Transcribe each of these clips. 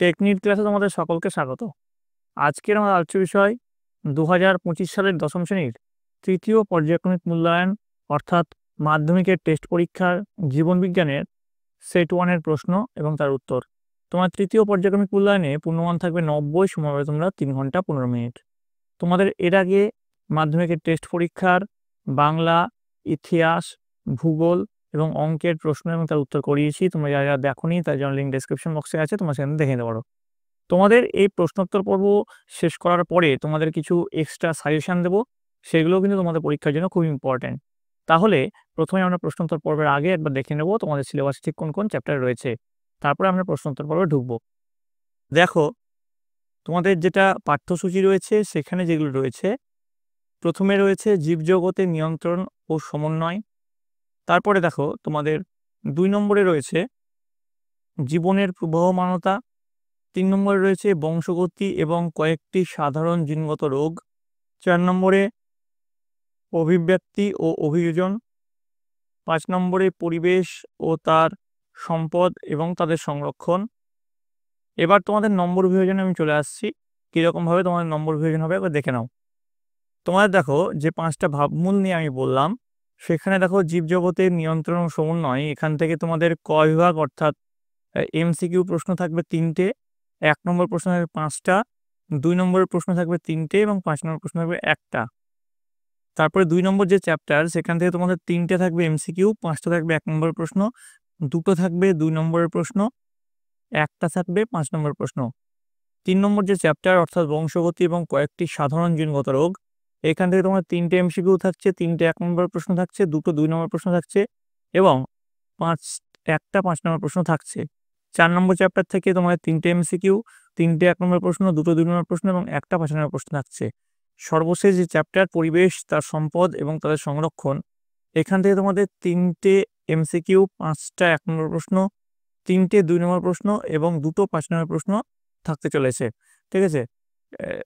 Technique ক্লাসে তোমাদের সকলকে স্বাগত। আজকের আমার আলোচ্য বিষয় 2025 সালের দশম শ্রেণীর তৃতীয় পর্যায়ক্রমিক মূল্যায়ন অর্থাৎ মাধ্যমিকের টেস্ট পরীক্ষার জীবনবিজ্ঞানের সেট 1 এর প্রশ্ন এবং তার উত্তর। তোমার তৃতীয় পর্যায়ক্রমিক মূল্যায়নে পূর্ণমান থাকবে 90, সময় পাবে তোমরা 3 ঘন্টা 15 মিনিট। তোমাদের এর আগে মাধ্যমিকের টেস্ট পরীক্ষার বাংলা, ইতিহাস, ভূগোল এবং অঙ্কের প্রশ্ন এবং তার উত্তর করিয়েছি। তোমরা যারা যারা দেখোনি তার জন্য লিঙ্ক ডেসক্রিপশন বক্সে আছে, তোমরা সেখানে দেখে নিতে পারো। তোমাদের এই প্রশ্নোত্তর পর্ব শেষ করার পরে তোমাদের কিছু এক্সট্রা সাজেশন দেবো, সেগুলো কিন্তু তোমাদের পরীক্ষার জন্য খুব ইম্পর্টেন্ট। তাহলে প্রথমে আমরা প্রশ্নোত্তর পর্বের আগে একবার দেখে নেব তোমাদের সিলেবাসে ঠিক কোন কোন চ্যাপ্টার রয়েছে, তারপরে আমরা প্রশ্নোত্তর পর্বে ঢুকবো। দেখো, তোমাদের যেটা পাঠ্যসূচি রয়েছে সেখানে যেগুলো রয়েছে, প্রথমে রয়েছে জীবজগতের নিয়ন্ত্রণ ও সমন্বয়। তারপরে দেখো তোমাদের 2 নম্বরে রয়েছে জীবনের প্রবহমানতা। 3 নম্বরে রয়েছে বংশগতি এবং কয়েকটি সাধারণ জিনগত রোগ। 4 নম্বরে অভিব্যক্তি ও অভিযোজন। 5 নম্বরে পরিবেশ ও তার সম্পদ এবং তাদের সংরক্ষণ। এবার তোমাদের নম্বর বিভাজনে আমি চলে আসছি, কীরকমভাবে তোমাদের নম্বর বিভাজন হবে এবার দেখে নাও। তোমাদের দেখো যে 5টা ভাবমূল নিয়ে আমি বললাম, সেখানে দেখো জীবজগতের নিয়ন্ত্রণ ও সমন্বয়, এখান থেকে তোমাদের ক বিভাগ অর্থাৎ এমসিকিউ প্রশ্ন থাকবে 3টে। 1 নম্বর প্রশ্ন থাকবে 5টা, 2 নম্বরের প্রশ্ন থাকবে 3টে এবং 5 নম্বর প্রশ্ন থাকবে 1টা। তারপরে 2 নম্বর যে চ্যাপ্টার সেখান থেকে তোমাদের 3টে থাকবে এমসিকিউ, 5টা থাকবে 1 নম্বরের প্রশ্ন, 2টো থাকবে 2 নম্বরের প্রশ্ন, 1টা থাকবে 5 নম্বরের প্রশ্ন। 3 নম্বর যে চ্যাপ্টার অর্থাৎ বংশগতি এবং কয়েকটি সাধারণ জিনগত রোগ, এখান থেকে তোমার 3টে এমসিকিউ থাকছে, 3টে 1 নম্বরের প্রশ্ন থাকছে, 2টো 2 নম্বর প্রশ্ন থাকছে এবং 1টা 5 নম্বর প্রশ্ন থাকছে। 4 নম্বর চ্যাপ্টার থেকে তোমাদের 3টে এমসিকিউ, 3টে 1 নম্বর প্রশ্ন, 2টো 2 নম্বর প্রশ্ন এবং 1টা 5 নম্বর প্রশ্ন থাকছে। সর্বশেষ যে চ্যাপ্টার পরিবেশ, তার সম্পদ এবং তাদের সংরক্ষণ, এখান থেকে তোমাদের 3টে এমসিকিউ, 5টা 1 নম্বর প্রশ্ন, 3টে 2 নম্বর প্রশ্ন এবং 2টো 5 নম্বর প্রশ্ন থাকতে চলেছে। ঠিক আছে,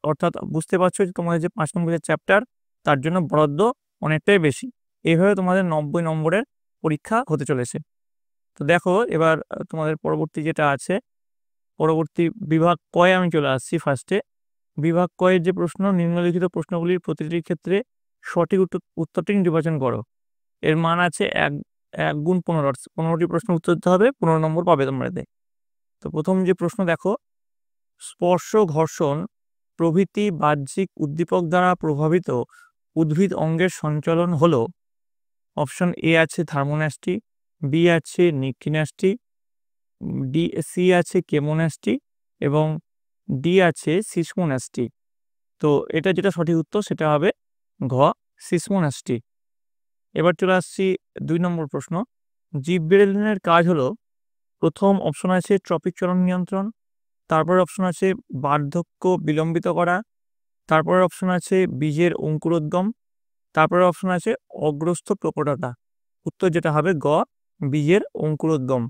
অর্থাৎ বুঝতে পারছো যে তোমাদের যে 5 নম্বরের চ্যাপ্টার তার জন্য বরাদ্দ অনেকটাই বেশি। এইভাবে তোমাদের 90 নম্বরের পরীক্ষা হতে চলেছে। তো দেখো এবার তোমাদের পরবর্তী যেটা আছে, পরবর্তী বিভাগ কয়ে আমি চলে আসছি। ফার্স্টে বিভাগ কয়ের যে প্রশ্ন, নিম্নলিখিত প্রশ্নগুলির প্রতিটির ক্ষেত্রে সঠিক উত্তরটি নির্বাচন করো। এর মান আছে 1 গুণ 15, 15টি প্রশ্ন উত্তর দিতে হবে, 15 নম্বর পাবে তোমরা। তো প্রথম যে প্রশ্ন দেখো, স্পর্শ, ঘর্ষণ প্রভৃতি বাহ্যিক উদ্দীপক দ্বারা প্রভাবিত উদ্ভিদ অঙ্গের সঞ্চালন হলো। অপশন এ আছে থার্মোন্যাস্টি, বি আছে নিক্টিন্যাস্টি, সি আছে কেমোন্যাস্টি এবং ডি আছে সিসমোন্যাস্টি। তো এটা যেটা সঠিক উত্তর সেটা হবে ঘ, সিসমোন্যাস্টি। এবার চলে আসছি 2 নম্বর প্রশ্ন, জীববিজ্ঞানের কাজ হলো। প্রথম অপশন আছে ট্রপিক চলন নিয়ন্ত্রণ, তারপরে অপশন আছে বার্ধক্য বিলম্বিত করা, তারপরে অপশন আছে বীজের অঙ্কুরোদ্গম, তারপরে অপশন আছে অগ্রস্থ প্রকটতা। উত্তর যেটা হবে গ, বীজের অঙ্কুরোদ্গম।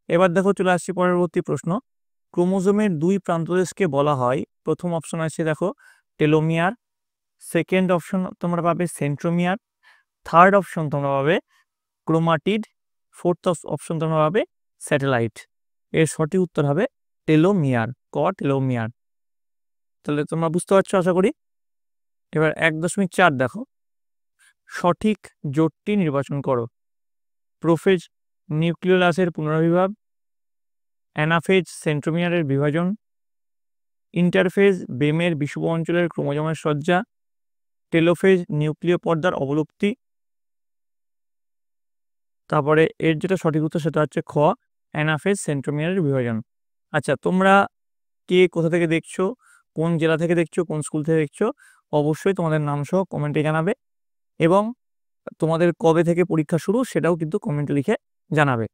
এবার দেখো চলে আসছি পরবর্তী প্রশ্ন, ক্রোমোজোমের 2 প্রান্তদেশকে বলা হয়। প্রথম অপশন আছে দেখো টেলোমিয়ার, সেকেন্ড অপশন তোমরা পাবে সেন্ট্রোমিয়ার, থার্ড অপশন তোমরা পাবে ক্রোমাটিড, ফোর্থ অপশন তোমরা পাবে স্যাটেলাইট। এর সঠিক উত্তর হবে টেলোমিয়ার, ক টেলোমিয়ার। তাহলে তোমরা বুঝতে পারছো আশা করি। এবার 1.4 দেখো, সঠিক জোটটি নির্বাচন করো। প্রোফেজ নিউক্লিওলাসের পুনরাবির্ভাব, অ্যানাফেজ সেন্ট্রোমিয়ারের বিভাজন, ইন্টারফেজ বেমের বিষুব অঞ্চলের ক্রোমোজোমের সজ্জা, টেলোফেজ নিউক্লিয় পর্দার অবলুপ্তি। তারপরে এর যেটা সঠিক উত্তর সেটা হচ্ছে খ, অ্যানাফেজ সেন্ট্রোমিয়ারের বিভাজন। আচ্ছা, তোমরা কে কোথা থেকে দেখছো, কোন জেলা থেকে দেখছো, কোন স্কুল থেকে দেখছো, অবশ্যই তোমাদের নাম সহ কমেন্টে জানাবে এবং তোমাদের কবে থেকে পরীক্ষা শুরু সেটাও কিন্তু কমেন্টে লিখে জানাবে।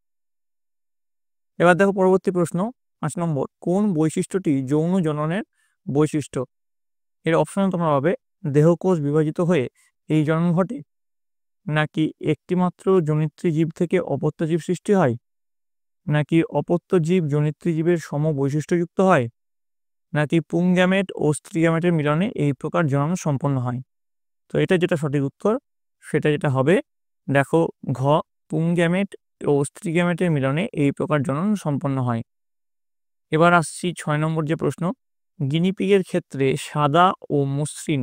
এবার দেখো পরবর্তী প্রশ্ন 5 নম্বর, কোন বৈশিষ্ট্যটি যৌন জননের বৈশিষ্ট্য? এর অপশন তোমরা পাবে দেহকোষ বিভাজিত হয়ে এই জনন ঘটে, নাকি একটিমাত্র জনিত্রী জীব থেকে অপত্য জীব সৃষ্টি হয়, নাকি অপত্য জীব জনিত্রী জীবের সম বৈশিষ্ট্যযুক্ত হয়, নাকি পুংগ্যামেট ও স্ত্রীগ্যামেটের মিলনে এই প্রকার জনন সম্পন্ন হয়। তো এটা যেটা সঠিক উত্তর সেটা যেটা হবে দেখো ঘ, পুংগ্যামেট ও স্ত্রীগ্যামেটের মিলনে এই প্রকার জনন সম্পন্ন হয়। এবার আসছি 6 নম্বর যে প্রশ্ন, গিনিপিগের ক্ষেত্রে সাদা ও মসৃণ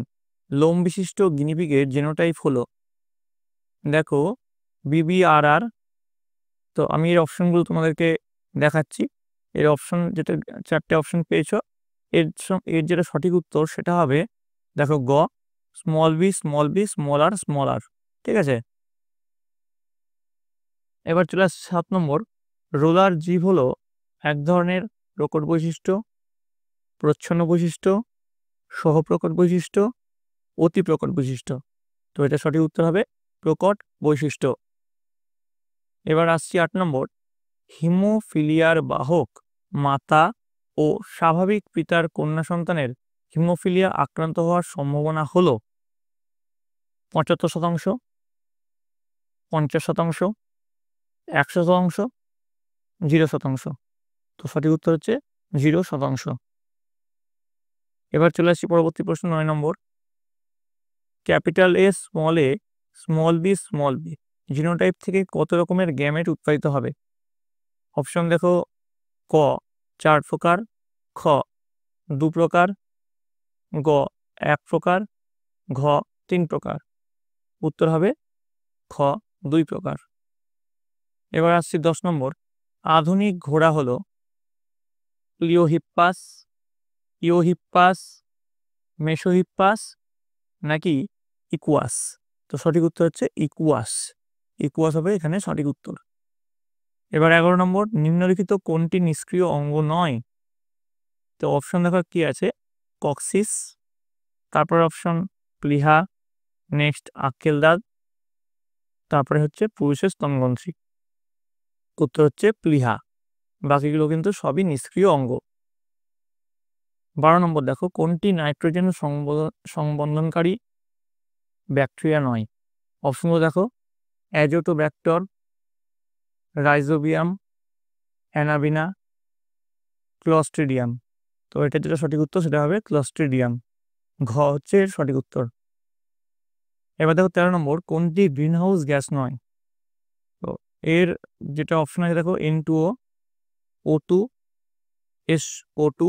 লোম বিশিষ্ট গিনিপিগের জেনোটাইপ হলো, দেখো BBRR। তো আমি এর অপশনগুলো তোমাদেরকে দেখাচ্ছি। এর অপশন যেটা 4টে অপশন পেয়েছো, এর যেটা সঠিক উত্তর সেটা হবে, দেখো গ স্মল বি স্মল আর। ঠিক আছে। এবার চলে আসছে 7 নম্বর, রোলার জীব হলো এক ধরনের প্রকট বৈশিষ্ট্য, প্রচ্ছন্ন বৈশিষ্ট্য, সহপ্রকট বৈশিষ্ট্য, অতি প্রকট বৈশিষ্ট্য। তো এটা সঠিক উত্তর হবে প্রকট বৈশিষ্ট্য। এবার আসছি 8 নম্বর, হিমোফিলিয়ার বাহক মাতা ও স্বাভাবিক পিতার কন্যা সন্তানের হিমোফিলিয়া আক্রান্ত হওয়ার সম্ভাবনা হলো 75%, 50%, 100%, 0%। তো সঠিক উত্তর হচ্ছে 0%। এবার চলে আসছি পরবর্তী প্রশ্ন 9 নম্বর, capital A small B genotype থেকে কত রকমের গ্যামেট উৎপাদিত হবে? অপশন দেখো, ক 4 প্রকার, খ 2 প্রকার, গ 1 প্রকার, ঘ 3 প্রকার। উত্তর হবে খ 2 প্রকার। এবার আসছি 10 নম্বর, আধুনিক ঘোড়া হলো ইওহিপ্পাস, মেসোহিপ্পাস নাকি ইকুয়াস? তো সঠিক উত্তর হচ্ছে ইকুয়াস হবে এখানে সঠিক উত্তর। এবার 11 নম্বর, নিম্নলিখিত কোনটি নিষ্ক্রিয় অঙ্গ নয়? তো অপশন দেখো কি আছে, কক্সিস, তারপরে অপশন প্লিহা, নেক্সট আক্কেল দাঁত, তারপরে হচ্ছে পুরুষের স্তনগ্রন্থি। উত্তর হচ্ছে প্লিহা, বাকিগুলো কিন্তু সবই নিষ্ক্রিয় অঙ্গ। 12 নম্বর দেখো, কোনটি নাইট্রোজেন সংবন্ধনকারী ব্যাকটেরিয়া নয়? অপশনগুলো দেখো, অ্যাজোটোব্যাক্টর, রাইজোবিয়াম, অ্যানাবিনা, ক্লস্ট্রিডিয়াম। তো এটা যেটা সঠিক উত্তর সেটা হবে ক্লস্ট্রিডিয়াম, ঘ হচ্ছে এর সঠিক উত্তর। এবার দেখো 13 নম্বর, কোনটি গ্রিনহাউস গ্যাস নয়? তো এর যেটা অপশন আছে দেখো, N2O, O2, SO2।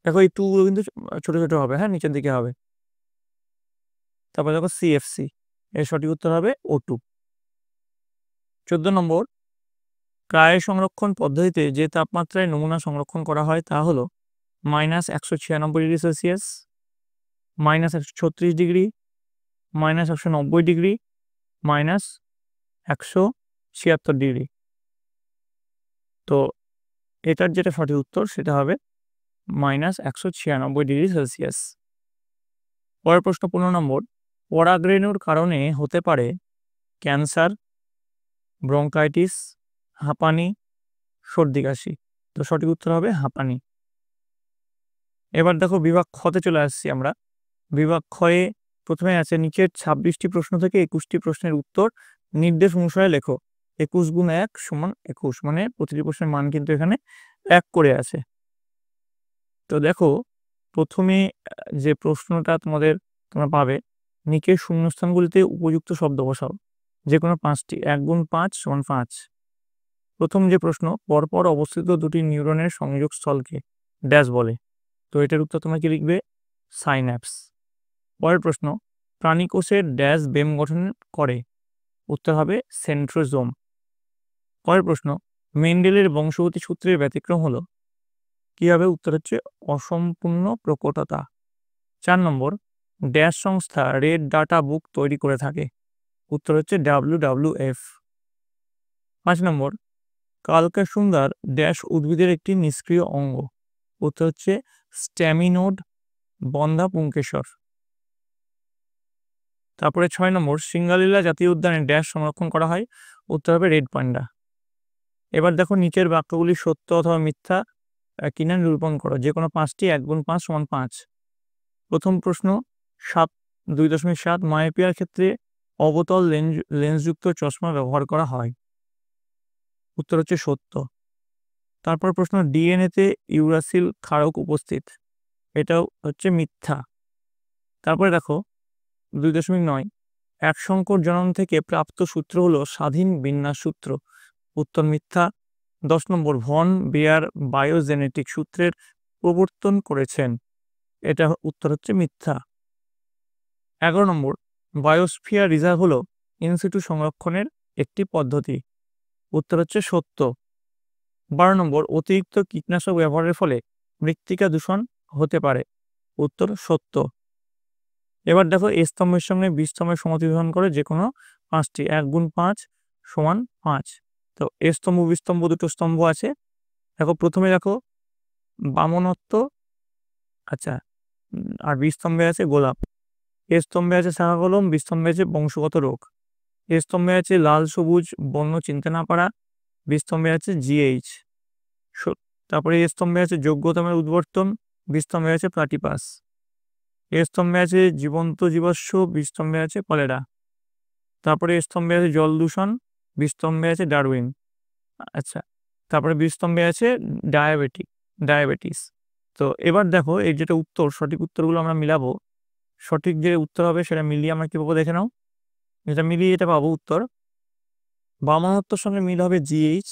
দেখো এই 2 গুলো কিন্তু ছোট ছোট হবে, হ্যাঁ নিচের দিকে হবে। তারপরে দেখো CFC, এর সঠিক উত্তর হবে O2। 14 নম্বর, ক্রায় সংরক্ষণ পদ্ধতিতে যে তাপমাত্রায় নমুনা সংরক্ষণ করা হয় তা হলো -196°C, -136°, -190°, -176°। তো এটার যেটা সঠিক উত্তর সেটা হবে -196°C। পরের প্রশ্ন 15 নম্বর, পরাগরেণুর কারণে হতে পারে ক্যান্সার, ব্রঙ্কাইটিস, হাঁপানি, সর্দি কাশি। তো সঠিক উত্তর হবে হাঁপানি। এবার দেখো বিভাগ খতে চলে আসছি আমরা। বিভাগ খয়ে প্রথমে আছে, নিচের 26টি প্রশ্ন থেকে 21টি প্রশ্নের উত্তর নির্দেশ অনুসারে লেখো। 21 গুণ 1 সমান 21, মানে প্রতিটি প্রশ্নের মান কিন্তু এখানে 1 করে আছে। তো দেখো প্রথমে যে প্রশ্নটা তোমরা পাবে, নিচের শূন্যস্থানগুলিতে উপযুক্ত শব্দ বসাও, যে কোনো 5টি। 1 গুণ 5 সমান 5। প্রথম যে প্রশ্ন, পরপর অবস্থিত দুটি নিউরনের সংযোগস্থলকে ড্যাশ বলে? তো এটার উত্তর তোমরা কি লিখবে? সাইন্যাপস। পরের প্রশ্ন, প্রাণীকোষের ড্যাশ বেম গঠন করে? উত্তর হবে সেন্ট্রোজোম। পরের প্রশ্ন, মেন্ডেলের বংশগতি সূত্রের ব্যতিক্রম হলো? কি হবে? উত্তর হচ্ছে অসম্পূর্ণ প্রকটতা। 4 নম্বর, ড্যাশ সংস্থা রেড ডাটা বুক তৈরি করে থাকে? উত্তর হচ্ছে WWF। 5 নম্বর, কালকাসুন্দর ড্যাশ উদ্ভিদের একটি নিষ্ক্রিয় অঙ্গ? উত্তর হচ্ছে স্ট্যামিনোড বন্ধা পুংকেশর। তারপরে 6 নম্বর, সিঙ্গালীলা জাতীয় উদ্যানে ড্যাশ সংরক্ষণ করা হয়? উত্তর হবে রেড পান্ডা। এবার দেখো নিচের বাক্যগুলি সত্য অথবা মিথ্যা কিনা নিরূপণ করো, যে কোনো 5টি। 1 গুণ 5 সমান 5। প্রথম প্রশ্ন, 2.7 মায়োপিয়ার ক্ষেত্রে অবতল লেন্সযুক্ত চশমা ব্যবহার করা হয়? উত্তর হচ্ছে সত্য। তারপর প্রশ্ন, ডিএনএতে ইউরাসিল ক্ষারক উপস্থিত? এটাও হচ্ছে মিথ্যা। তারপরে দেখো 2.9, এক সংকর জনন থেকে প্রাপ্ত সূত্র হলো স্বাধীন বিন্যাস সূত্র? উত্তর মিথ্যা। 10 নম্বর, ভন বেয়ার বায়োজেনেটিক সূত্রের প্রবর্তন করেছেন। এটা উত্তর হচ্ছে মিথ্যা। 11 নম্বর, বায়োস্ফিয়ার রিজার্ভ হলো ইনসিটু সংরক্ষণের একটি পদ্ধতি। উত্তর হচ্ছে সত্য। 12 নম্বর, অতিরিক্ত কীটনাশক ব্যবহারের ফলে মৃত্তিকা দূষণ হতে পারে। উত্তর সত্য। এবার দেখো, এ স্তম্ভের সঙ্গে বি স্তম্ভের সমতিধান করে যে কোনো 5টি, 1 গুণ 5 সমান 5। তো এ স্তম্ভ বি স্তম্ভ দুটো স্তম্ভ আছে। দেখো প্রথমে দেখো বামনত্ব, আচ্ছা, আর বি স্তম্ভে আছে গোলাপ। এ স্তম্ভে আছে শাখা কলম, বি স্তম্ভে আছে বংশগত রোগ। এ স্তম্ভে আছে লাল সবুজ বর্ণ চিনতে না পারা, বি স্তম্ভে আছে জিএইচ। তারপরে এ স্তম্ভে আছে যোগ্যতমের উদ্বর্তন, বি স্তম্ভে আছে প্লাটিপাস। এ স্তম্ভে আছে জীবন্ত জীবাশ্ম, বি স্তম্ভে আছে কলেরা। তারপরে এ স্তম্ভে আছে জল দূষণ, বি স্তম্ভে আছে ডারউইন। আচ্ছা, তারপরে বি স্তম্ভে আছে ডায়াবেটিস। তো এবার দেখো, এই যেটা উত্তর, সঠিক উত্তরগুলো আমরা মিলাবো। সঠিক যে উত্তর হবে সেটা মিলিয়ে আমরা কি পাবো দেখে নাও। যেটা মিলিয়ে এটা পাবো উত্তর, বামনত্বর সঙ্গে মিল হবে জিএইচ।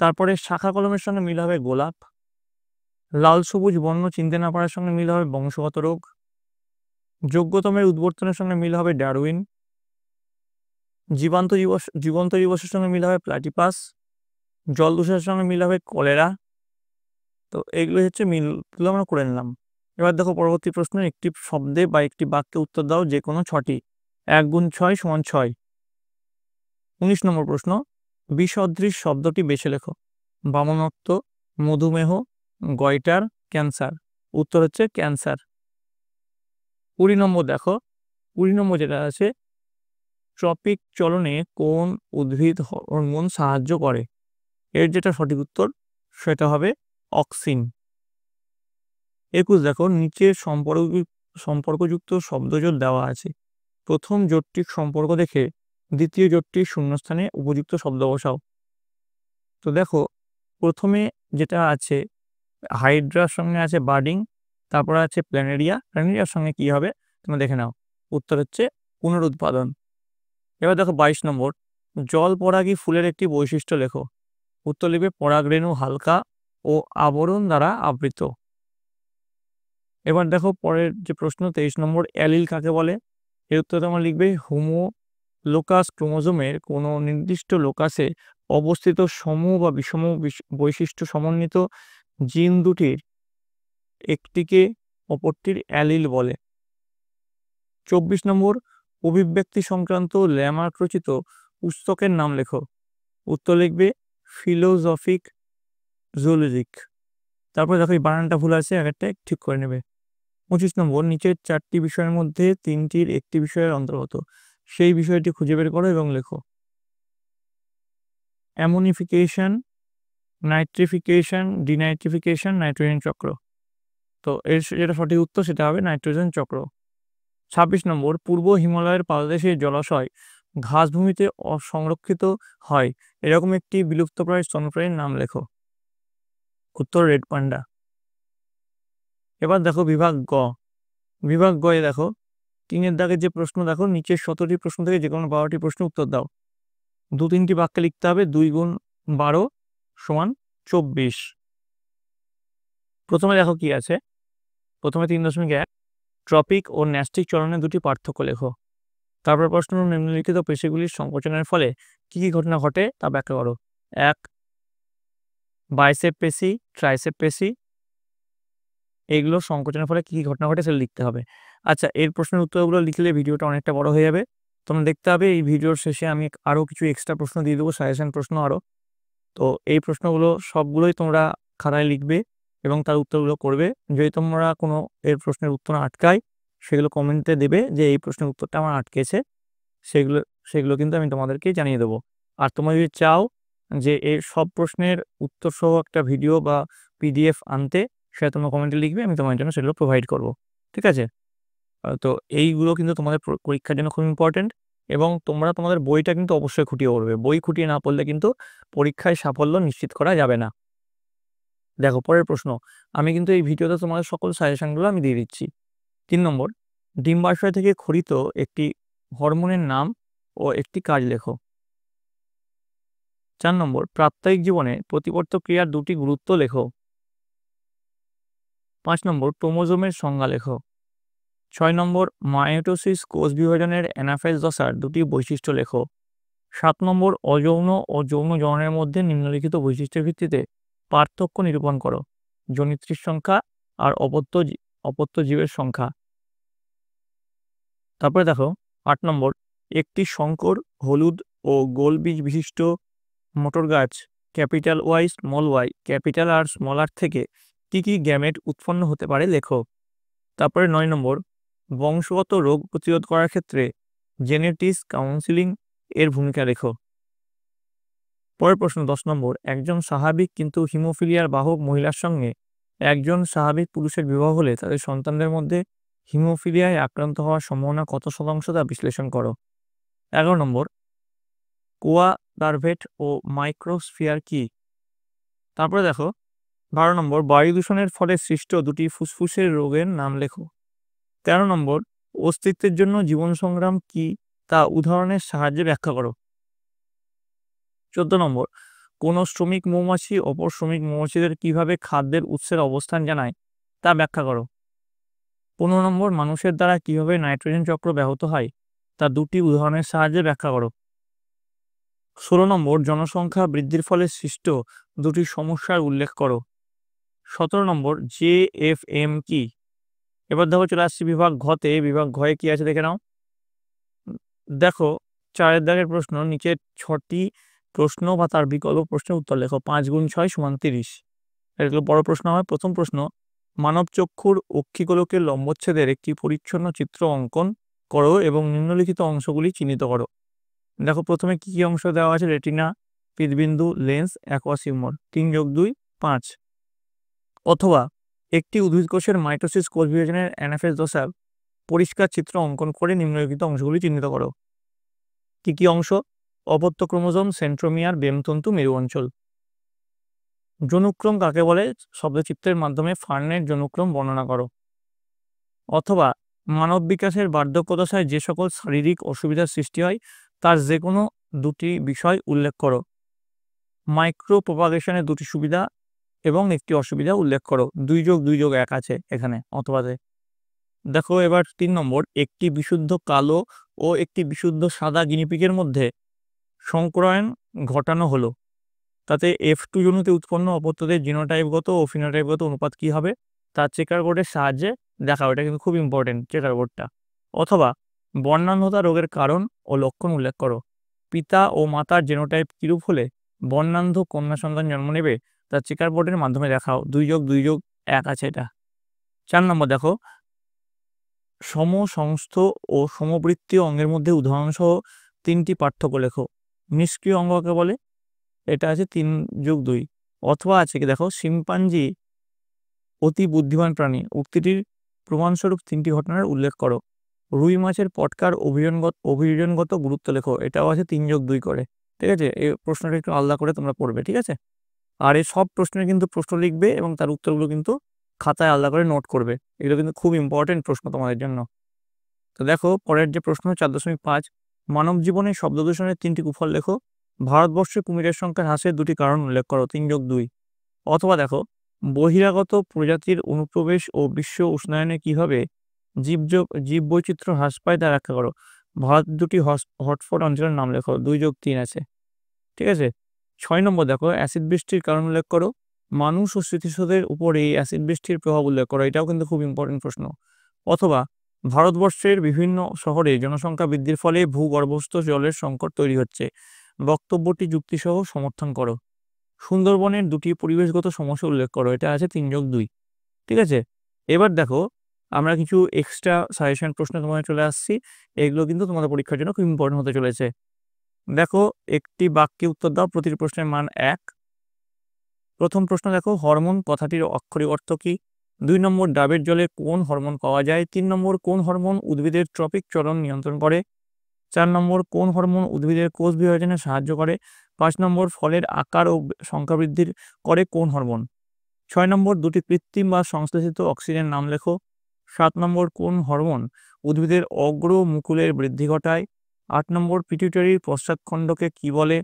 তারপরে শাখা কলমের সঙ্গে মিল হবে গোলাপ। লাল সবুজ বর্ণ চিনতে না পারার সঙ্গে মিল হবে বংশগত রোগ। যোগ্যতমের উদ্বর্তনের সঙ্গে মিল হবে ডারউইন। জীবন্ত জীবাশ্মের সঙ্গে মিল হবে প্লাটিপাস। জল দূষণের সঙ্গে মিল হবে কলেরা। তো এইগুলো হচ্ছে মিলগুলো আমরা করে নিলাম। এবার দেখো পরবর্তী প্রশ্ন, একটি শব্দে বা একটি বাক্যে উত্তর দাও যে কোনো 6টি। 1 গুণ 6 সমান 6। 19 নম্বর প্রশ্ন, বিসদৃশ শব্দটি বেছে লেখো। বামনত্ব, মধুমেহ, গয়টার, ক্যান্সার। উত্তর হচ্ছে ক্যান্সার। 20 নম্বর দেখো, 20 নম্বর যেটা আছে, ট্রপিক চলনে কোন উদ্ভিদ হরমোন সাহায্য করে। এর যেটা সঠিক উত্তর সেটা হবে অক্সিন। 21 দেখো, নিচে সম্পর্কযুক্ত শব্দজোট দেওয়া আছে। প্রথম জোটটির সম্পর্ক দেখে দ্বিতীয় জোটটির শূন্যস্থানে উপযুক্ত শব্দ বসাও। তো দেখো প্রথমে যেটা আছে, হাইড্রার সঙ্গে আছে বার্ডিং, তারপর আছে প্ল্যানেরিয়ার সঙ্গে কি হবে তোমরা দেখে নাও। উত্তর হচ্ছে পুনরুৎপাদন। এবার দেখো 22 নম্বর, জল পরাগী ফুলের একটি বৈশিষ্ট্য লেখো। উত্তর লিখবে পরাগরেণু হালকা ও আবরণ দ্বারা আবৃত। এবার দেখো পরের যে প্রশ্ন 23 নম্বর, অ্যালিল কাকে বলে। এর উত্তর তোমরা লিখবে হোমোলোকাস ক্রোমোজোমের কোনো নির্দিষ্ট লোকাসে অবস্থিত সম বা বিষম বৈশিষ্ট্য সমন্বিত জিন দুটির একটিকে অপরটির অ্যালিল বলে। 24 নম্বর, অভিব্যক্তি সংক্রান্ত ল্যামার্ক রচিত পুস্তকের নাম লেখো। উত্তর লিখবে ফিলোজফিক জুলজিক। তারপরে দেখো এই বানানটা ভুল আছে, একটা ঠিক করে নেবে। 25 নম্বর, নিচের 4টি বিষয়ের মধ্যে 3টির একটি বিষয়ের অন্তর্গত, সেই বিষয়টি খুঁজে বের করো এবং লেখো। অ্যামোনিফিকেশন, নাইট্রিফিকেশন, ডিনাইট্রিফিকেশন, নাইট্রোজেন চক্র। তো এর যেটা সঠিক উত্তর সেটা হবে নাইট্রোজেন চক্র। 26 নম্বর, পূর্ব হিমালয়ের পাদদেশের জলাশয় ঘাসভূমিতে সংরক্ষিত হয় এরকম একটি বিলুপ্তপ্রায় স্তন্যপ্রাণীর নাম লেখো। উত্তর রেড পান্ডা। এবার দেখো বিভাগ গয়ে দেখো 3-এর দাগের যে প্রশ্ন দেখো, নিচের 17টি প্রশ্ন থেকে যে কোনো 12টি প্রশ্ন উত্তর দাও। 2-3টি বাক্যে লিখতে হবে 2 গুণ 12 সমান 24। প্রথমে দেখো কি আছে, প্রথমে 3.1, ট্রপিক ও ন্যাস্টিক চলনের দুটি পার্থক্য লেখো। তারপর প্রশ্ন, নিম্নলিখিত পেশিগুলির সংকোচনের ফলে কি কি ঘটনা ঘটে তা ব্যাখ্যা করো। 1, বাইসেপ পেশি, ট্রাইসেপ পেশি, এইগুলো সংকোচনের ফলে কি কি ঘটনা ঘটে সেটা লিখতে হবে। আচ্ছা, এর প্রশ্নের উত্তরগুলো লিখলে ভিডিওটা অনেকটা বড় হয়ে যাবে। তোমরা দেখতে হবে এই ভিডিওর শেষে আমি আরও কিছু এক্সট্রা প্রশ্ন দিয়ে দেবো, সাজেশন প্রশ্ন আরও। তো এই প্রশ্নগুলো সবগুলোই তোমরা খাতায় লিখবে এবং তার উত্তরগুলো করবে। যদি তোমরা কোনো এর প্রশ্নের উত্তর আটকায় সেগুলো কমেন্টে দেবে যে এই প্রশ্নের উত্তরটা আমার আটকেছে, সেগুলো কিন্তু আমি তোমাদেরকে জানিয়ে দেবো। আর তোমরা যদি চাও যে এই সব প্রশ্নের উত্তর সহ একটা ভিডিও বা PDF আনতে, সেটা তোমরা কমেন্টে লিখবে, আমি তোমার জন্য সেগুলো প্রোভাইড করব। ঠিক আছে? তো এইগুলো কিন্তু তোমাদের পরীক্ষার জন্য খুব ইম্পর্টেন্ট, এবং তোমরা তোমাদের বইটা কিন্তু অবশ্যই খুঁটিয়ে পড়বে। বই খুঁটিয়ে না পড়লে কিন্তু পরীক্ষায় সাফল্য নিশ্চিত করা যাবে না। দেখো পরের প্রশ্ন, আমি কিন্তু এই ভিডিওতে তোমাদের সকল সাজেশনগুলো আমি দিয়ে দিচ্ছি। 3 নম্বর, ডিম্বাশয় থেকে খরিত একটি হরমোনের নাম ও একটি কাজ লেখো। 4 নম্বর প্রাত্যহিক জীবনে প্রতিবর্ত ক্রিয়ার দুটি গুরুত্ব লেখো। 5 নম্বর ক্রোমোজোমের সংজ্ঞা লেখো। 6 নম্বর মায়োটোসিস কোষ বিভাজনের অ্যানাফেজ দশার দুটি বৈশিষ্ট্য লেখো। 7 নম্বর অযৌন ও যৌন জননের মধ্যে নিম্নলিখিত বৈশিষ্ট্যের ভিত্তিতে পার্থক্য নিরূপণ করো। জনিত্রীর সংখ্যা আর অপত্য জীবের সংখ্যা। তারপরে দেখো 8 নম্বর একটি সংকর হলুদ ও গোল বীজ বিশিষ্ট মটর গাছ capital Y small Y capital R small R থেকে কি কি গ্যামেট উৎপন্ন হতে পারে লেখো। তারপরে 9 নম্বর বংশগত রোগ প্রতিরোধ করার ক্ষেত্রে জেনেটিক্স কাউন্সিলিং এর ভূমিকা লেখো। পরের প্রশ্ন 10 নম্বর একজন স্বাভাবিক কিন্তু হিমোফিলিয়ার বাহক মহিলার সঙ্গে একজন স্বাভাবিক পুরুষের বিবাহ হলে তাদের সন্তানদের মধ্যে হিমোফিলিয়ায় আক্রান্ত হওয়ার সম্ভাবনা কত শতাংশ তা বিশ্লেষণ করো। 11 নম্বর কোয়াডারভেট ও মাইক্রোস্ফিয়ার কি। তারপরে দেখো 12 নম্বর বায়ু দূষণের ফলে সৃষ্ট দুটি ফুসফুসের রোগের নাম লেখো। 13 নম্বর অস্তিত্বের জন্য জীবন সংগ্রাম কি তা উদাহরণের সাহায্যে ব্যাখ্যা করো। 14 নম্বর কোন শ্রমিক মৌমাছি অপর শ্রমিক মৌমাছিদের কিভাবে খাদ্যের উৎসের অবস্থান জানায় তা ব্যাখ্যা করো। 15 নম্বর মানুষের দ্বারা কিভাবে নাইট্রোজেন চক্র ব্যাহত হয় তা দুটি উদাহরণের সাহায্যে ব্যাখ্যা করো। 16 নম্বর জনসংখ্যা বৃদ্ধির ফলে সৃষ্ট দুটি সমস্যার উল্লেখ করো। 17 নম্বর JFM কি। এবার দেখো চলে আসছি বিভাগ ঘতে। বিভাগ ঘয়ে কি আছে দেখে নাও। দেখো 4 দাগের প্রশ্ন, নিচের 6টি প্রশ্ন বা তার বিকল্প প্রশ্নের উত্তর লেখো। 5 × 6 = 30। এগুলো বড় প্রশ্ন হয়। প্রথম প্রশ্ন মানব চক্ষুর অক্ষিগোলকের লম্বচ্ছেদের একটি পরিচ্ছন্ন চিত্র অঙ্কন করো এবং নিম্নলিখিত অংশগুলি চিহ্নিত করো। দেখো প্রথমে কি কি অংশ দেওয়া আছে, রেটিনা, হৃৎবিন্দু, লেন্স, অ্যাকোয়াসিউমর। 3 + 2 = 5। অথবা একটি উদ্ভিদ কোষের মাইটোসিস কোষ বিভাজনের অ্যানাফেজ দশার পরিষ্কার চিত্র অঙ্কন করে নিম্নলিখিত অংশগুলি চিহ্নিত করো। কি কি অংশ? অপত্য ক্রোমোজোম, সেন্ট্রোমিয়ার, বেমতন্তু, মেরু অঞ্চল। জনুক্রম কাকে বলে? শব্দচিত্রের মাধ্যমে ফার্নের জনুক্রম বর্ণনা করো। অথবা মানব বিকাশের বার্ধক্য দশায় যে সকল শারীরিক অসুবিধার সৃষ্টি হয় তার যে কোনো দুটি বিষয় উল্লেখ করো। মাইক্রো প্রপাগেশনের দুটি সুবিধা এবং একটি অসুবিধা উল্লেখ করো। 2 + 2 = 1 আছে এখানে অথবাতে। দেখো এবার 3 নম্বর একটি বিশুদ্ধ কালো ও একটি বিশুদ্ধ সাদা গিনিপিগের মধ্যে সংক্রায়ন ঘটানো হলো, তাতে F2 জনুতে উৎপন্ন অপত্যদের জিনোটাইপগত ও ফিনোটাইপগত অনুপাত কি হবে তার চেকার বোর্ডের সাহায্যে দেখাও। এটা কিন্তু খুব ইম্পর্টেন্ট চেকার বোর্ডটা। অথবা বর্ণান্ধতা রোগের কারণ ও লক্ষণ উল্লেখ করো। পিতা ও মাতার জেনোটাইপ কিরূপ হলে বর্ণান্ধ কন্যা সন্তান জন্ম নেবে তার চেকার বোর্ডের মাধ্যমে দেখাও। 2 + 2 = 1 আছে এটা। 4 নম্বর দেখো সমসংস্থ ও সমবৃত্তীয় অঙ্গের মধ্যে উদাহরণসহ 3টি পার্থক্য লেখো। নিষ্ক্রিয় অঙ্গ কাকে বলে? এটা আছে 3 + 2। অথবা আছে কি দেখো শিম্পাঞ্জি অতি বুদ্ধিমান প্রাণী। উক্তিটির প্রমাণস্বরূপ 3টি ঘটনার উল্লেখ করো। রুই মাছের পটকার অভিযোজনগত গুরুত্ব লেখো। এটাও আছে 3 + 2 করে। ঠিক আছে, এই প্রশ্নটা একটু আলাদা করে তোমরা পড়বে। ঠিক আছে, আর এই সব প্রশ্নের কিন্তু প্রশ্ন লিখবে এবং তার উত্তরগুলো কিন্তু খাতায় আলাদা করে নোট করবে। এগুলো কিন্তু খুব ইম্পর্টেন্ট প্রশ্ন তোমাদের জন্য। তো দেখো পরের যে প্রশ্ন 4.5 মানব জীবনে শব্দ দূষণের 3টি কুফল লেখো। ভারতবর্ষে কুমিরের সংখ্যা হ্রাসের 2টি কারণ উল্লেখ করো। 3 + 2। অথবা দেখো বহিরাগত প্রজাতির অনুপ্রবেশ ও বিশ্ব উষ্ণায়নে কিভাবে জীববৈচিত্র্য হ্রাস পায় তা ব্যাখ্যা করো। ভারত 2টি হটস্পট অঞ্চলের নাম লেখো। 2 + 3 আছে। ঠিক আছে, 6 নম্বর দেখো অ্যাসিড বৃষ্টির কারণ উল্লেখ করো। মানুষ ও স্মৃতিসৌধের উপর এই অ্যাসিড বৃষ্টির প্রভাব উল্লেখ করো। এটাও কিন্তু খুব ইম্পর্টেন্ট প্রশ্ন। অথবা ভারতবর্ষের বিভিন্ন শহরে জনসংখ্যা বৃদ্ধির ফলে ভূগর্ভস্থ জলের সংকট তৈরি হচ্ছে। বক্তব্যটি যুক্তিসহ সমর্থন করো। সুন্দরবনের 2টি পরিবেশগত সমস্যা উল্লেখ করো। এটা আছে 3 + 2। ঠিক আছে, এবার দেখো আমরা কিছু এক্সট্রা সাজেশন প্রশ্ন তোমাদের চলে আসছি। এগুলো কিন্তু তোমাদের পরীক্ষার জন্য খুব ইম্পর্টেন্ট হতে চলেছে। দেখো একটি বাক্যে উত্তর দাও, প্রতিটি প্রশ্নের মান 1। প্রথম প্রশ্ন দেখো হরমোন কথাটির অক্ষরিক অর্থ কি। 2 নম্বর ডাবের জলে কোন হরমোন পাওয়া যায়। 3 নম্বর কোন হরমোন উদ্ভিদের ট্রপিক চলন নিয়ন্ত্রণ করে। 4 নম্বর কোন হরমোন উদ্ভিদের কোষ বিভাজনে সাহায্য করে। 5 নম্বর ফলের আকার ও সংখ্যা বৃদ্ধি করে কোন হরমোন। 6 নম্বর 2টি কৃত্রিম বা সংশ্লেষিত অক্সিজেন নাম লেখো। 7 নম্বর কোন হরমোন উদ্ভিদের অগ্র মুকুলের বৃদ্ধি ঘটায়। 8 নম্বর পিটুইটারির পশ্চাৎখণ্ডকে কি বলে।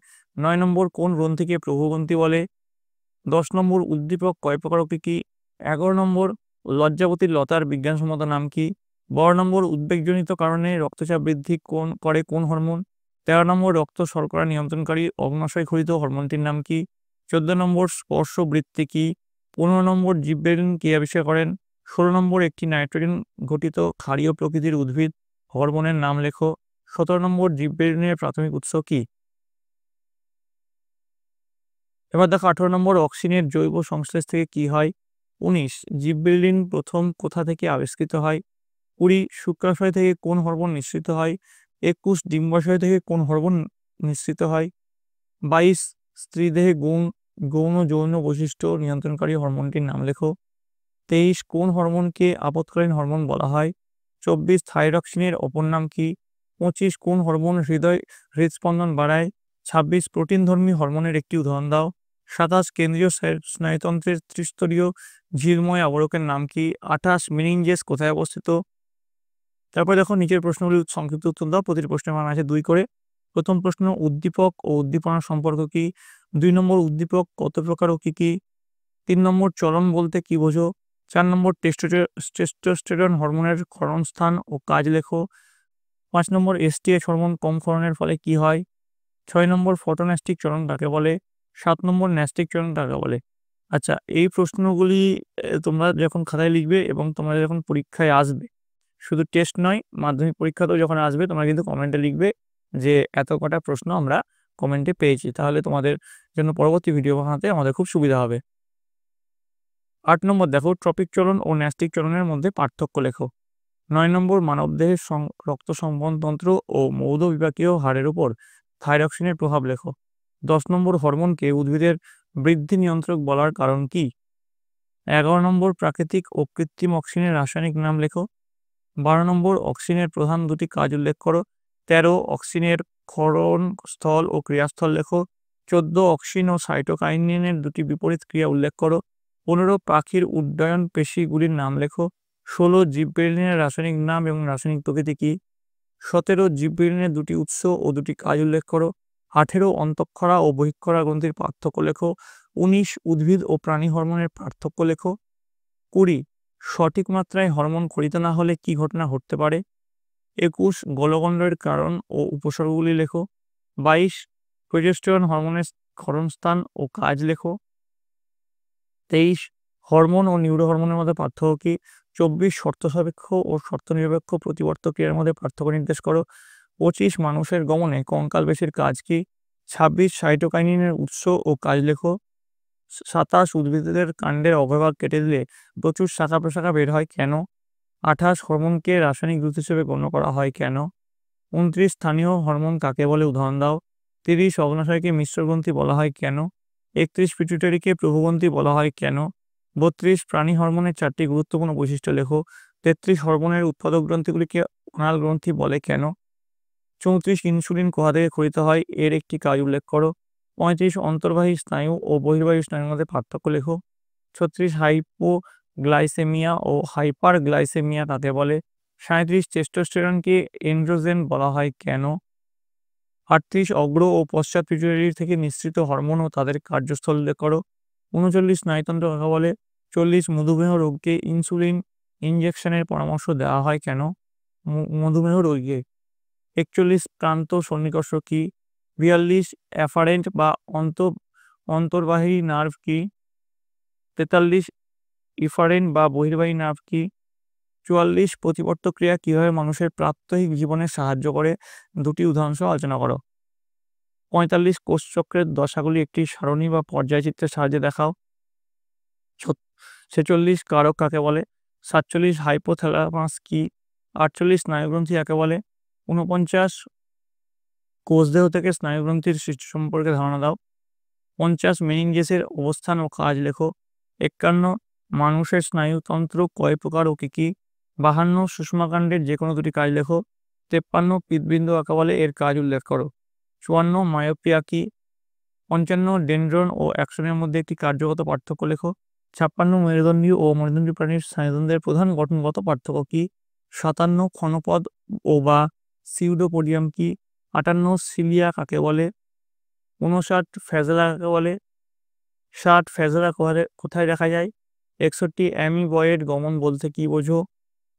9 নম্বর কোন গ্রন্থিকে প্রভুগ্রন্থি বলে? 10 নম্বর উদ্দীপক কয় প্রকার ও কি কি? 11 নম্বর লজ্জাবতীর লতার বিজ্ঞানসম্মত নাম কি? 12 নম্বর উদ্বেগজনিত কারণে রক্তচাপ বৃদ্ধি করে কোন হরমোন? 13 নম্বর রক্ত শর্করা নিয়ন্ত্রণকারী অগ্ন্যাশয় ক্ষরিত হরমোনটির নাম কি? 14 নম্বর স্পর্শ বৃত্তি কি? 15 নম্বর জিবরেলিন কে আবিষ্কার করেন? 16 নম্বর একটি নাইট্রোজেন ঘটিত ক্ষারীয় প্রকৃতির উদ্ভিদ হরমোনের নাম লেখো। 17 নম্বর জিবরেলিনের প্রাথমিক উৎস কি? এবার দেখো 18 নম্বর অক্সিজেনের জৈব সংশ্লেষ থেকে কি হয়? 19 জিবরেলিন প্রথম কোথা থেকে আবিষ্কৃত হয়? 20 শুক্রাশয় থেকে কোন হরমোন নিঃসৃত হয়? 21 ডিম্বাশয় থেকে কোন হরমোন নিঃসৃত হয়? 22 স্ত্রীদেহে গৌণ যৌন বৈশিষ্ট্য নিয়ন্ত্রণকারী হরমোনটির নাম লেখো। 23 কোন হরমোনকে আপৎকালীন হরমোন বলা হয়? 24 থাইরক্সিনের অপর নাম কি? 25 কোন হরমোন হৃদস্পন্দন বাড়ায়? 26 প্রোটিনধর্মী হরমোনের একটি উদাহরণ দাও। 27 কেন্দ্রীয় স্নায়ুতন্ত্রের ত্রিস্তরীয় ঝিলময় আবরকের নাম কি? 28 মেনিনজেস কোথায় অবস্থিত? তারপরে দেখো নিচের প্রশ্নগুলি সংক্ষিপ্ত উত্তর দাও। প্রতিটি প্রশ্নের মান আছে 2 করে। প্রথম প্রশ্ন উদ্দীপক ও উদ্দীপনার সম্পর্ক কি? 2 নম্বর উদ্দীপক কত প্রকার ও কি কি? 3 নম্বর চলন বলতে কি বোঝো? 4 নম্বর টেস্টোস্টেরন হরমোনের ক্ষরণস্থান ও কাজ লেখো। 5 নম্বর এসটিএইচ হরমোন কম ক্ষরণের ফলে কি হয়? 6 নম্বর ফটোন্যাস্টিক চলন কাকে বলে? 7 নম্বর ন্যাস্টিক চলন কাকে বলে? আচ্ছা, এই প্রশ্নগুলি তোমরা যখন খাতায় লিখবে এবং তোমরা যখন পরীক্ষায় আসবে, শুধু টেস্ট নয়, মাধ্যমিক পরীক্ষাতেও যখন আসবে, তোমরা কিন্তু কমেন্টে লিখবে যে এত কটা প্রশ্ন আমরা কমেন্টে পেয়েছি। তাহলে তোমাদের জন্য পরবর্তী ভিডিও বানাতে আমাদের খুব সুবিধা হবে। 8 নম্বর দেখো ট্রপিক চলন ও ন্যাস্টিক চলনের মধ্যে পার্থক্য লেখো। 9 নম্বর মানবদেহের রক্ত সম্বহনতন্ত্র ও মৌল বিপাকীয় হাড়ের উপর থাইরক্সিনের প্রভাব লেখো। 10 নম্বর হরমোনকে উদ্ভিদের বৃদ্ধি নিয়ন্ত্রক বলার কারণ কি? 11 নম্বর প্রাকৃতিক ও কৃত্রিম অক্সিজেনের রাসায়নিক নাম লেখো। 12 নম্বর অক্সিজেনের প্রধান দুটি কাজ উল্লেখ করো। 13 অক্সিজেনের ক্ষরণ স্থল ও ক্রিয়াস্থল লেখো। 14 অক্সিন ও সাইটোকাইনিনের দুটি বিপরীত ক্রিয়া উল্লেখ করো। 15 পাখির উড্ডয়ন পেশিগুলির নাম লেখো। 16 জিবরেলিনের রাসায়নিক নাম এবং রাসায়নিক প্রকৃতি কি? 17 জিবরেলিনের দুটি উৎস ও দুটি কাজ উল্লেখ করো। 18 অন্তঃক্ষরা ও বহিঃক্ষরা গ্রন্থির পার্থক্য লেখো। 19 উদ্ভিদ ও প্রাণী হরমোনের পার্থক্য লেখো। 20 সঠিক মাত্রায় হরমোন ক্ষরিত না হলে কি ঘটনা ঘটতে পারে? 21 গলগণ্ডের কারণ ও উপসর্গগুলি লেখো। 22 প্রোজেস্টেরন হরমোনের ক্ষরণস্থান ও কাজ লেখো। 23 হরমোন ও নিউরো হরমোনের মধ্যে পার্থক্য কি? 24 শর্ত সাপেক্ষ ও শর্ত নিরপেক্ষ প্রতিবর্ত ক্রিয়ার মধ্যে পার্থক্য নির্দেশ করো। 25 মানুষের গমনে কঙ্কাল পেশির কাজ কি? 26 সাইটোকাইনিনের উৎস ও কাজ লেখো। 27 উদ্ভিদের কাণ্ডের অগ্রভাগ কেটে দিলে প্রচুর শাখা প্রশাখা বের হয় কেন? 28 হরমোনকে রাসায়নিক দূত হিসেবে গণ্য করা হয় কেন? 29 স্থানীয় হরমোন কাকে বলে উদাহরণ দাও। 30 অগ্ন্যাশয়কে মিশ্র গ্রন্থি বলা হয় কেন? 31 পিটুইটারিকে প্রভুগ্রন্থি বলা হয় কেন? 32 প্রাণী হরমোনের 4টি গুরুত্বপূর্ণ বৈশিষ্ট্য লেখো। 33 হরমোনের উৎপাদক গ্রন্থিগুলিকে অনাল গ্রন্থি বলে কেন? 34 ইনসুলিন কোথা থেকে ক্ষরিত হয়, এর একটি কাজ উল্লেখ করো। 35 অন্তর্বাহী স্নায়ু ও বহির্বাহী স্নায়ুর মধ্যে পার্থক্য লেখো। 36 হাইপোগ্লাইসেমিয়া ও হাইপারগ্লাইসেমিয়া কাকে বলে? 37 টেস্টোস্টেরনকে এন্ড্রোজেন বলা হয় কেন? 38 অগ্র ও পশ্চাৎ পিটুইটারি থেকে নিঃসৃত হরমোন ও তাদের কার্যস্থল উল্লেখ করো। 39 স্নায়ুতন্ত্র কাকে বলে? 40 মধুমেহ রোগকে ইনসুলিন ইনজেকশনের পরামর্শ দেওয়া হয় কেন? মধুমেহ রোগীকে। 41 প্রান্ত সন্নিকর্ষ কি? 42 অ্যাফারেন্ট বা অন্তর্বাহী নার্ভ কি? 43 ইফারেন্ট বা বহির্বাহী নার্ভ কি? 44 প্রতিবর্ত ক্রিয়া কিভাবে মানুষের প্রাত্যহিক জীবনে সাহায্য করে, দুটি উদাহরণ সহ আলোচনা করো। 45 কোষচক্রের দশাগুলি একটি সারণী বা পর্যায়চিত্রের সাহায্যে দেখাও। 46 কারক কাকে বলে? 47 হাইপোথ্যালামাস কি? 48 স্নায়ুগ্রন্থি কাকে বলে? 49 কোষদেহ থেকে স্নায়ুগ্রন্থির সৃষ্টি সম্পর্কে ধারণা দাও। 50 মেনিনজেসের অবস্থান ও কাজ লেখো। 51 মানুষের স্নায়ুতন্ত্র কয় প্রকার ও কি কি? 52 সুষমাকাণ্ডের যে কোনো দুটি কাজ লেখো। 53 পিত্তবিন্দু কাকে বলে, এর কাজ উল্লেখ করো। 54 মায়োপিয়া কি? 55 ডেনড্রন ও অ্যাক্সনের মধ্যে একটি কার্যগত পার্থক্য লেখো। 56 মেরুদণ্ডী ও মেরুদণ্ডী প্রাণীর স্নায়ুতন্ত্রের প্রধান গঠনগত পার্থক্য কি? 57 ক্ষণপদ ও বা সিউডোপোডিয়াম কি? 58 সিলিয়া কাকে বলে? 59 ফ্যাজেলা কাকে বলে? 60 ফ্যাজেলা কোথায় দেখা যায়? 61 অ্যামিবয়েড গমন বলতে কি বোঝো?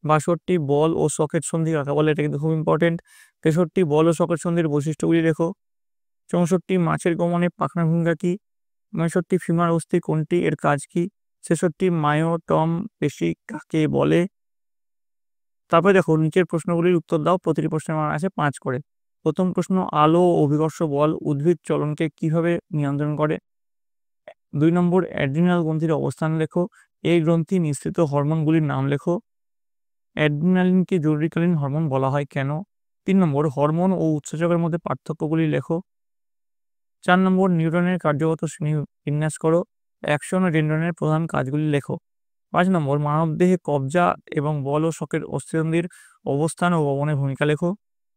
62 বল ও সকেট সন্ধি কাকে বলে? এটা কিন্তু খুব ইম্পর্টেন্ট। 63 বল ও সকেট সন্ধির বৈশিষ্ট্যগুলি লেখো। 64 মাছের গমনে পাখনার ভূমিকা কি? 69 ফিমার অস্থি কোনটি, এর কাজ কি? 66 মায়োটম পেশি কাকে বলে? তারপরে দেখো নিচের প্রশ্নগুলির উত্তর দাও। প্রতিটি প্রশ্নের মান আছে 5 করে। প্রথম প্রশ্ন, আলো ও অভিকর্ষ বল উদ্ভিদ চলনকে কিভাবে নিয়ন্ত্রণ করে? 2 নম্বর, অ্যাড্রিনাল গ্রন্থির অবস্থান লেখো। এই গ্রন্থি নিঃসৃত হরমোনগুলির নাম লেখো। অ্যাড্রিনালিনকে জরুরিকালীন হরমোন বলা হয় কেন? 3 নম্বর, হরমোন ও উৎসেচকের মধ্যে পার্থক্যগুলি লেখো। 4 নম্বর, নিউরনের কার্যগত শ্রেণী বিন্যাস করো। অ্যাকশন ও ডেনড্রনের প্রধান কাজগুলি লেখো। 5 নম্বর, মানবদেহে কবজা এবং বল ও শকের অস্থিসন্ধির অবস্থান ও গমনের ভূমিকা লেখো।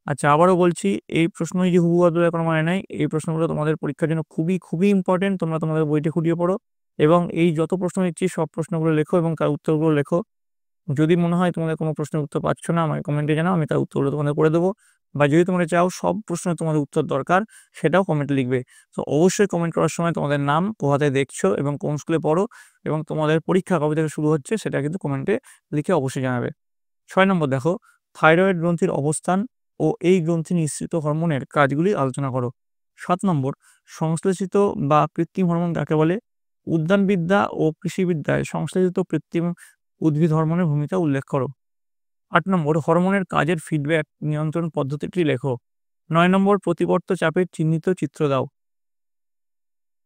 আচ্ছা, আবারও বলছি, এই প্রশ্নই যে হুবহু বদলে কোনো মানে নাই। এই প্রশ্নগুলো তোমাদের পরীক্ষার জন্য খুবই খুবই ইম্পর্টেন্ট। তোমরা তোমাদের বইটি খুঁটিয়ে পড়ো এবং এই যত প্রশ্ন দিচ্ছি সব প্রশ্নগুলো লেখো এবং তার উত্তরগুলো লেখো। যদি মনে হয় তোমাদের কোনো প্রশ্নের উত্তর পাচ্ছ না, আমাকে কমেন্টে জানাও, আমি তার উত্তরগুলো তোমাদের করে দেবো। বা যদি তোমরা চাও সব প্রশ্নের তোমাদের উত্তর দরকার, সেটাও কমেন্টে লিখবে। তো অবশ্যই কমেন্ট করার সময় তোমাদের নাম, কোথায় দেখছো এবং কোন স্কুলে পড়ো এবং তোমাদের পরীক্ষা কবে থেকে শুরু হচ্ছে সেটা কিন্তু কমেন্টে লিখে অবশ্যই জানাবে। 6 নম্বর দেখো, থাইরয়েড গ্রন্থির অবস্থান ও এই গ্রন্থি নিঃসৃত হরমোনের কাজগুলি আলোচনা করো। 7 নম্বর, সংশ্লেষিত বা কৃত্রিম হরমোন কাকে বলে? উদ্যানবিদ্যা ও কৃষিবিদ্যায় সংশ্লেষিত কৃত্রিম উদ্ভিদ হরমোনের ভূমিকা উল্লেখ করো। 8 নম্বর, হরমোনের কাজের ফিডব্যাক নিয়ন্ত্রণ পদ্ধতিটি লেখো। 9 নম্বর, প্রতিবর্ত চাপের চিহ্নিত চিত্র দাও।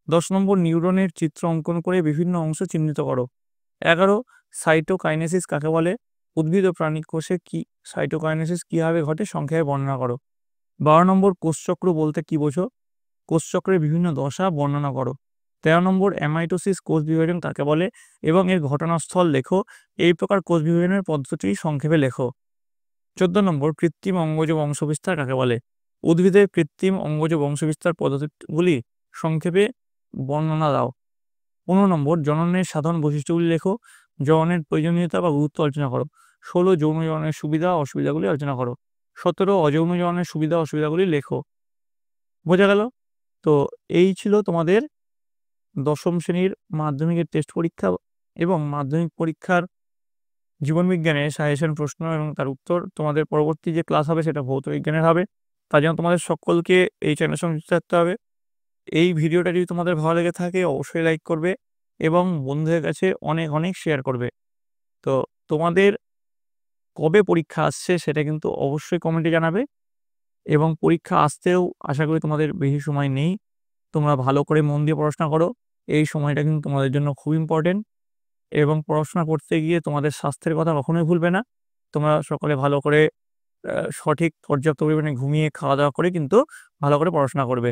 10 নম্বর, নিউরনের চিত্র অঙ্কন করে বিভিন্ন অংশ চিহ্নিত করো। 11, সাইটোকাইনেসিস কাকে বলে? উদ্ভিদ ও প্রাণী কোষে কি সাইটোকাইনেসিস কিভাবে ঘটে সংক্ষেপে বর্ণনা করো। 12 নম্বর, কোষচক্র বলতে কি বোঝো? কোষচক্রের বিভিন্ন দশা বর্ণনা করো। 13 নম্বর, অ্যামাইটোসিস কোষ বিভাজন কাকে বলে এবং এর ঘটনাস্থল লেখো। এই প্রকার কোষ বিভাজনের পদ্ধতি সংক্ষেপে লেখো। 14 নম্বর, কৃত্রিম অঙ্গজ বংশবিস্তার কাকে বলে? উদ্ভিদের কৃত্রিম অঙ্গজ বংশবিস্তার পদ্ধতিগুলি সংক্ষেপে বর্ণনা দাও। 15 নম্বর, জননের সাধারণ বৈশিষ্ট্যগুলি লেখো। জননের প্রয়োজনীয়তা বা গুরুত্ব আলোচনা করো। 16, যৌন জননের সুবিধা অসুবিধাগুলি আলোচনা করো। 17, অযৌন জননের সুবিধা অসুবিধাগুলি লেখো। বোঝা গেল? তো এই ছিল তোমাদের দশম শ্রেণীর মাধ্যমিকের টেস্ট পরীক্ষা এবং মাধ্যমিক পরীক্ষার জীবনবিজ্ঞানের সাজেশন প্রশ্ন এবং তার উত্তর। তোমাদের পরবর্তী যে ক্লাস হবে সেটা ভৌত বিজ্ঞানের হবে। তার জন্য তোমাদের সকলকে এই চ্যানেলের সঙ্গে যুক্ত থাকতে হবে। এই ভিডিওটা যদি তোমাদের ভালো লেগে থাকে অবশ্যই লাইক করবে এবং বন্ধুদের কাছে অনেক অনেক শেয়ার করবে। তো তোমাদের কবে পরীক্ষা আসছে সেটা কিন্তু অবশ্যই কমেন্টে জানাবে এবং পরীক্ষা আসতেও আশা করি তোমাদের বেশি সময় নেই। তোমরা ভালো করে মন দিয়ে পড়াশোনা করো। এই সময়টা কিন্তু তোমাদের জন্য খুব ইম্পর্টেন্ট এবং পড়াশোনা করতে গিয়ে তোমাদের স্বাস্থ্যের কথা কখনোই ভুলবে না। তোমরা সকলে ভালো করে সঠিক পর্যাপ্ত পরিমাণে ঘুমিয়ে খাওয়া দাওয়া করে কিন্তু ভালো করে পড়াশোনা করবে।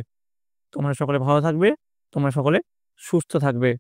তোমরা সকলে ভালো থাকবে, তোমরা সকলে সুস্থ থাকবে।